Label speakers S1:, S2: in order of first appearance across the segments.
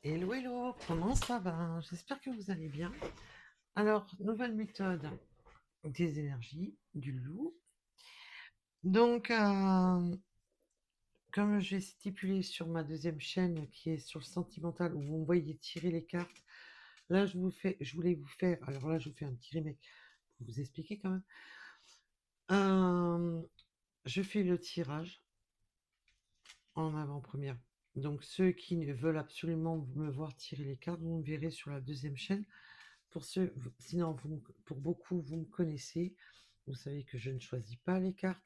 S1: Hello, hello, comment ça va? J'espère que vous allez bien. Alors, nouvelle méthode des énergies, du loup. Donc, comme j'ai stipulé sur ma deuxième chaîne qui est sur le sentimental où vous me voyez tirer les cartes, là je voulais vous faire, alors là je vous fais un petit remake pour vous expliquer quand même. Euh, je fais le tirage en avant-première. Donc ceux qui ne veulent absolument me voir tirer les cartes, vous me verrez sur la deuxième chaîne. Pour ceux, sinon, pour beaucoup, vous me connaissez. Vous savez que je ne choisis pas les cartes.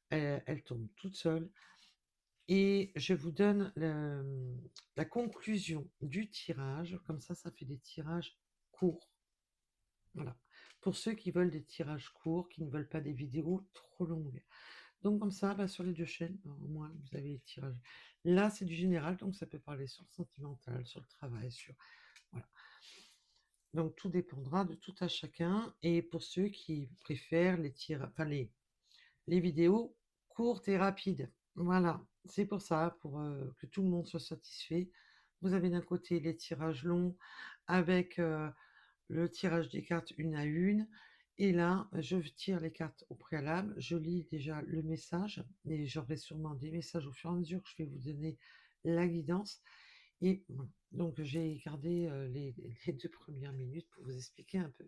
S1: Elles tombent toutes seules. Et je vous donne la conclusion du tirage. Comme ça fait des tirages courts. Voilà. Pour ceux qui veulent des tirages courts, qui ne veulent pas des vidéos trop longues. Donc comme ça, bah, sur les deux chaînes, bah, au moins, vous avez les tirages. Là, c'est du général, donc ça peut parler sur le sentimental, sur le travail, sur... Voilà. Donc tout dépendra de tout à chacun. Et pour ceux qui préfèrent les vidéos courtes et rapides. Voilà, c'est pour ça, pour que tout le monde soit satisfait. Vous avez d'un côté les tirages longs avec le tirage des cartes une à une. Et là, je tire les cartes au préalable, je lis déjà le message, et j'aurai sûrement des messages au fur et à mesure que je vais vous donner la guidance. Et voilà. Donc j'ai gardé les 2 premières minutes pour vous expliquer un peu.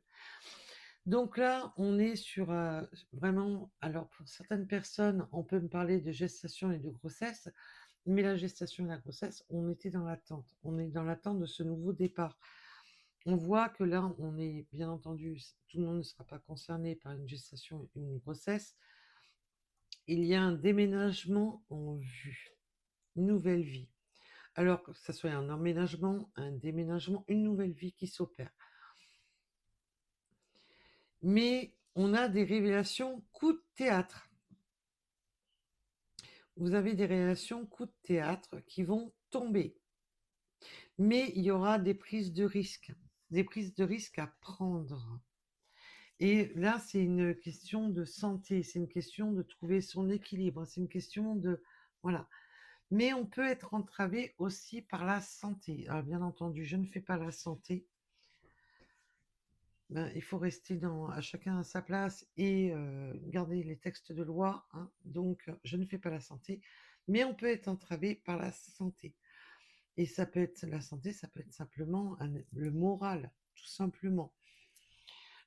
S1: Donc là, on est sur vraiment, alors pour certaines personnes, on peut me parler de gestation et de grossesse, mais la gestation et la grossesse, on était dans l'attente. On est dans l'attente de ce nouveau départ. On voit que là, on est bien entendu, tout le monde ne sera pas concerné par une gestation et une grossesse. Il y a un déménagement en vue, une nouvelle vie. Alors que ce soit un emménagement, un déménagement, une nouvelle vie qui s'opère. Mais on a des révélations coup de théâtre. Vous avez des révélations coup de théâtre qui vont tomber. Mais il y aura des prises de risque à prendre. Et là, c'est une question de santé, c'est une question de trouver son équilibre, c'est une question de... Voilà. Mais on peut être entravé aussi par la santé. Alors, bien entendu, je ne fais pas la santé. Ben, il faut rester à chacun à sa place et garder les textes de loi, hein. Donc, je ne fais pas la santé, mais on peut être entravé par la santé. Et ça peut être la santé, ça peut être simplement le moral, tout simplement.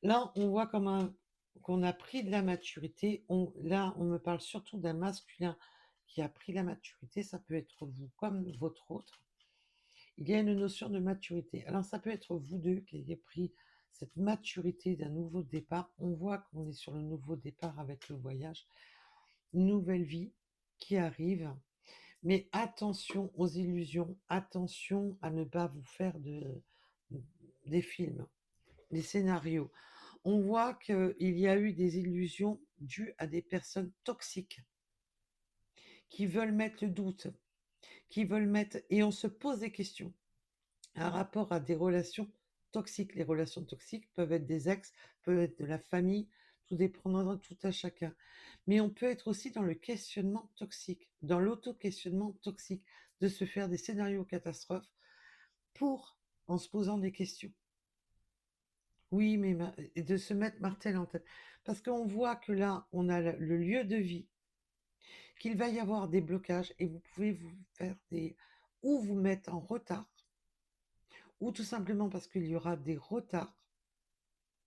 S1: Là, on voit qu'on a pris de la maturité. Là, on me parle surtout d'un masculin qui a pris la maturité. Ça peut être vous comme votre autre. Il y a une notion de maturité. Alors, ça peut être vous deux qui ayez pris cette maturité d'un nouveau départ. On voit qu'on est sur le nouveau départ avec le voyage. Une nouvelle vie qui arrive. Mais attention aux illusions. Attention à ne pas vous faire des films, des scénarios. On voit qu'il y a eu des illusions dues à des personnes toxiques qui veulent mettre le doute, qui veulent mettre... Et on se pose des questions un rapport à des relations toxiques. Les relations toxiques peuvent être des ex, peuvent être de la famille, tout dépendra de tout à chacun. Mais on peut être aussi dans le questionnement toxique, dans l'auto-questionnement toxique, de se faire des scénarios catastrophes en se posant des questions. Oui, mais et de se mettre martel en tête. Parce qu'on voit que là, on a le lieu de vie, qu'il va y avoir des blocages et vous pouvez vous faire ou vous mettre en retard, ou tout simplement parce qu'il y aura des retards.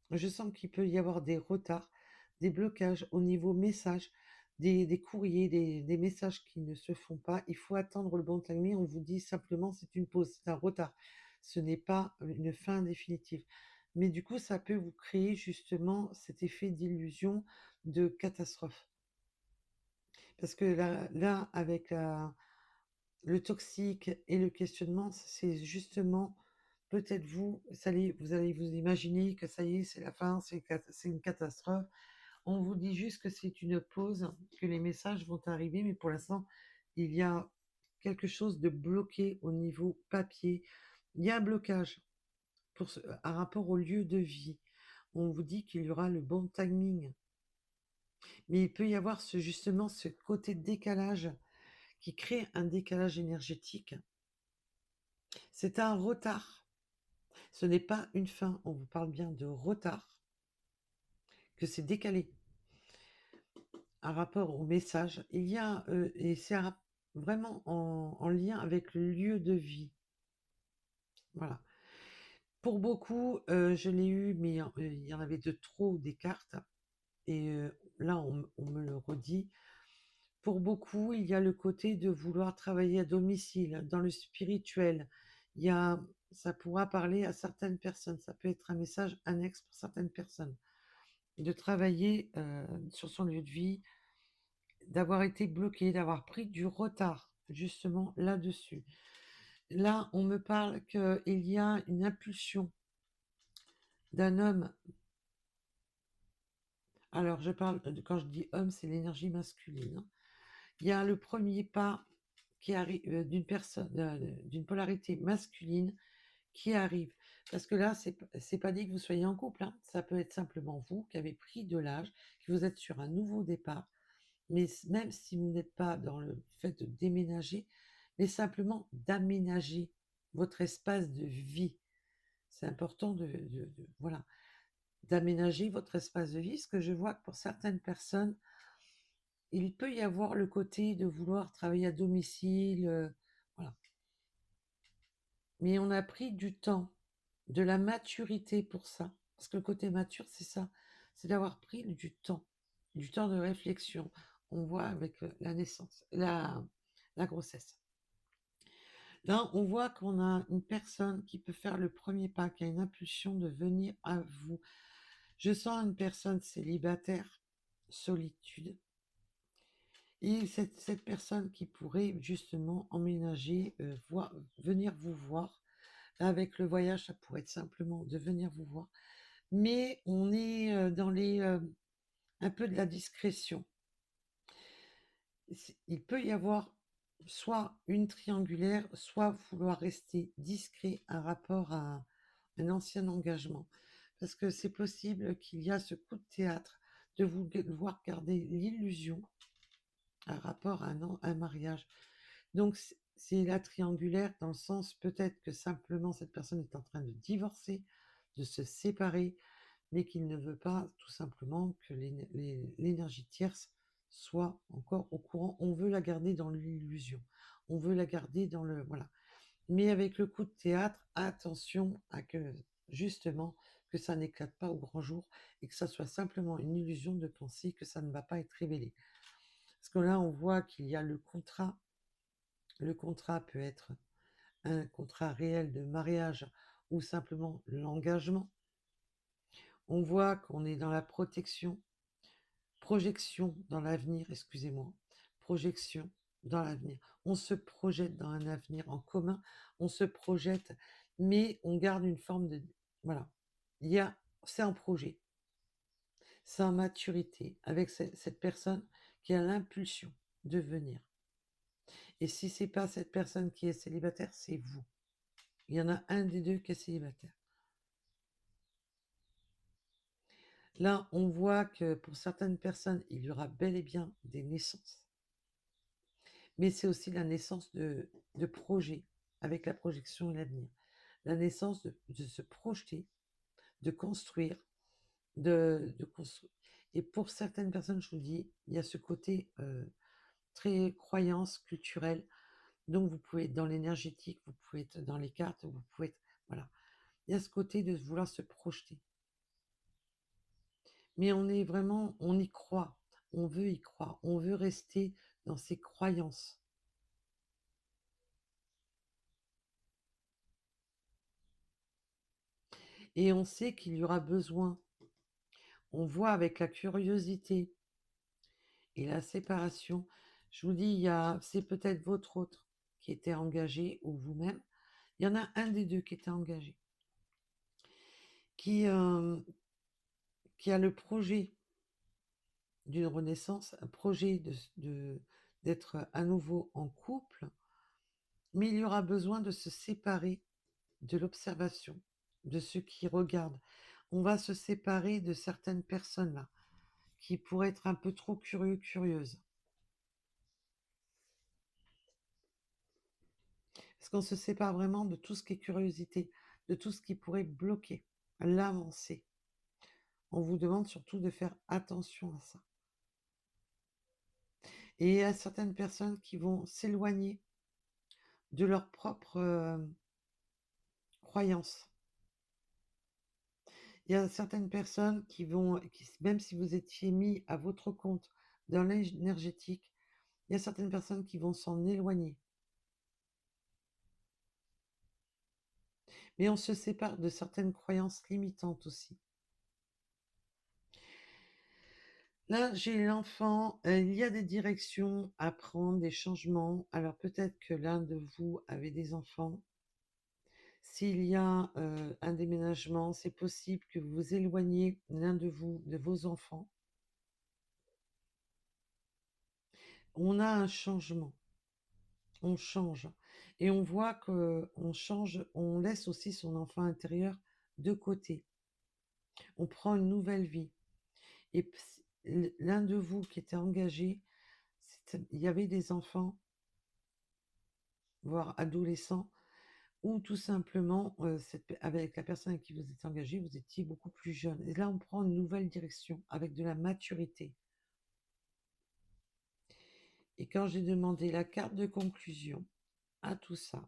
S1: Je sens qu'il peut y avoir des retards, des blocages au niveau message, des courriers, des messages qui ne se font pas. Il faut attendre le bon timing. On vous dit simplement c'est une pause, c'est un retard. Ce n'est pas une fin définitive. Mais du coup, ça peut vous créer justement cet effet d'illusion, de catastrophe. Parce que là avec le toxique et le questionnement, c'est justement peut-être vous allez vous imaginer que ça y est, c'est la fin, c'est une catastrophe. On vous dit juste que c'est une pause, que les messages vont arriver, mais pour l'instant, il y a quelque chose de bloqué au niveau papier. Il y a un blocage par rapport au lieu de vie. On vous dit qu'il y aura le bon timing. Mais il peut y avoir justement ce côté décalage qui crée un décalage énergétique. C'est un retard. Ce n'est pas une fin. On vous parle bien de retard, que c'est décalé. Un rapport au message. Il y a, et c'est vraiment en lien avec le lieu de vie. Voilà. Pour beaucoup, je l'ai eu, mais il y en avait de trop des cartes. Et là, on me le redit. Pour beaucoup, il y a le côté de vouloir travailler à domicile, dans le spirituel. Il y a, ça pourra parler à certaines personnes. Ça peut être un message annexe pour certaines personnes. De travailler sur son lieu de vie, d'avoir été bloqué, d'avoir pris du retard, justement là-dessus. Là, on me parle qu'il y a une impulsion d'un homme. Alors, quand je dis homme, c'est l'énergie masculine, hein. Il y a le premier pas qui arrive d'une personne, d'une polarité masculine qui arrive. Parce que là, c'est pas dit que vous soyez en couple, hein. Ça peut être simplement vous qui avez pris de l'âge, que vous êtes sur un nouveau départ. Mais même si vous n'êtes pas dans le fait de déménager, mais simplement d'aménager votre espace de vie. C'est important voilà, d'aménager votre espace de vie, parce que je vois que pour certaines personnes, il peut y avoir le côté de vouloir travailler à domicile, voilà. Mais on a pris du temps, de la maturité pour ça. Parce que le côté mature, c'est ça, c'est d'avoir pris du temps de réflexion. On voit avec la naissance, la grossesse. Là, on voit qu'on a une personne qui peut faire le premier pas, qui a une impulsion de venir à vous. Je sens une personne célibataire, solitude, et cette personne qui pourrait justement emménager, venir vous voir. Avec le voyage, ça pourrait être simplement de venir vous voir. Mais on est dans un peu de la discrétion. Il peut y avoir soit une triangulaire, soit vouloir rester discret un rapport à un ancien engagement. Parce que c'est possible qu'il y a ce coup de théâtre de vouloir garder l'illusion un rapport à un mariage. Donc c'est la triangulaire dans le sens peut-être que simplement cette personne est en train de divorcer, de se séparer, mais qu'il ne veut pas tout simplement que l'énergie tierce soit encore au courant. On veut la garder dans l'illusion. On veut la garder dans le... Voilà. Mais avec le coup de théâtre, attention à que, justement, que ça n'éclate pas au grand jour et que ça soit simplement une illusion de penser que ça ne va pas être révélé. Parce que là, on voit qu'il y a le contrat. Le contrat peut être un contrat réel de mariage ou simplement l'engagement. On voit qu'on est dans la projection dans l'avenir, excusez-moi, projection dans l'avenir. On se projette dans un avenir en commun, on se projette, mais on garde une forme de... Voilà, c'est un projet, c'est en maturité, avec cette personne qui a l'impulsion de venir. Et si c'est pas cette personne qui est célibataire, c'est vous. Il y en a un des deux qui est célibataire. Là, on voit que pour certaines personnes, il y aura bel et bien des naissances. Mais c'est aussi la naissance de projets, avec la projection et l'avenir. La naissance de se projeter, de construire, de construire. Et pour certaines personnes, je vous dis, il y a ce côté très croyance culturelle. Donc, vous pouvez être dans l'énergétique, vous pouvez être dans les cartes, vous pouvez être... Voilà. Il y a ce côté de vouloir se projeter. Mais on est vraiment, on y croit, on veut y croire, on veut rester dans ses croyances. Et on sait qu'il y aura besoin. On voit avec la curiosité et la séparation. Je vous dis, c'est peut-être votre autre qui était engagé ou vous-même. Il y en a un des deux qui était engagé, qui, euh, qui a le projet d'une renaissance, un projet d'être à nouveau en couple, mais il y aura besoin de se séparer de l'observation, de ceux qui regardent. On va se séparer de certaines personnes là, qui pourraient être un peu trop curieux, curieuses. Parce qu'on se sépare vraiment de tout ce qui est curiosité, de tout ce qui pourrait bloquer l'avancée. On vous demande surtout de faire attention à ça. Et il y a certaines personnes qui vont s'éloigner de leurs propres croyances. Il y a certaines personnes même si vous étiez mis à votre compte dans l'énergétique, il y a certaines personnes qui vont s'en éloigner. Mais on se sépare de certaines croyances limitantes aussi. Là, j'ai l'enfant, il y a des directions à prendre, des changements. Alors peut-être que l'un de vous avait des enfants. S'il y a un déménagement, c'est possible que vous vous éloigniez l'un de vous, de vos enfants. On a un changement, on change. Et on voit qu'on change, on laisse aussi son enfant intérieur de côté. On prend une nouvelle vie. Et l'un de vous qui était engagé, il y avait des enfants, voire adolescents, ou tout simplement, avec la personne avec qui vous êtes engagé, vous étiez beaucoup plus jeune. Et là, on prend une nouvelle direction avec de la maturité. Et quand j'ai demandé la carte de conclusion à tout ça,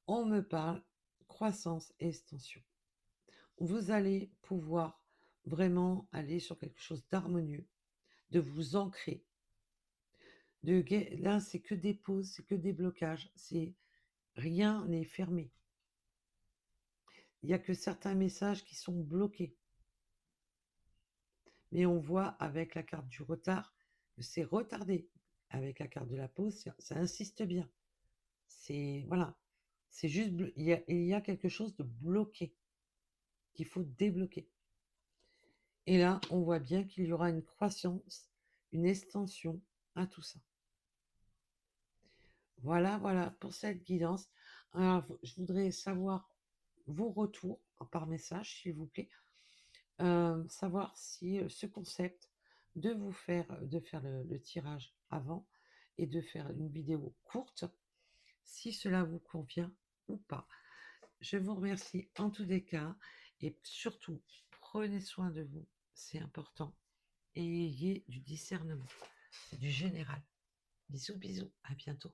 S1: on me parle croissance et extension. Vous allez pouvoir vraiment aller sur quelque chose d'harmonieux, de vous ancrer. Là, c'est que des pauses, c'est que des blocages, rien n'est fermé. Il n'y a que certains messages qui sont bloqués. Mais on voit avec la carte du retard que c'est retardé. Avec la carte de la pause, ça insiste bien. Voilà, c'est juste, il y a quelque chose de bloqué qu'il faut débloquer. Et là, on voit bien qu'il y aura une croissance, une extension à tout ça. Voilà pour cette guidance. Alors, je voudrais savoir vos retours par message, s'il vous plaît. Savoir si ce concept de faire le tirage avant et de faire une vidéo courte, si cela vous convient ou pas. Je vous remercie en tous les cas et surtout prenez soin de vous, c'est important, et ayez du discernement, c'est du général. Bisous, bisous, à bientôt.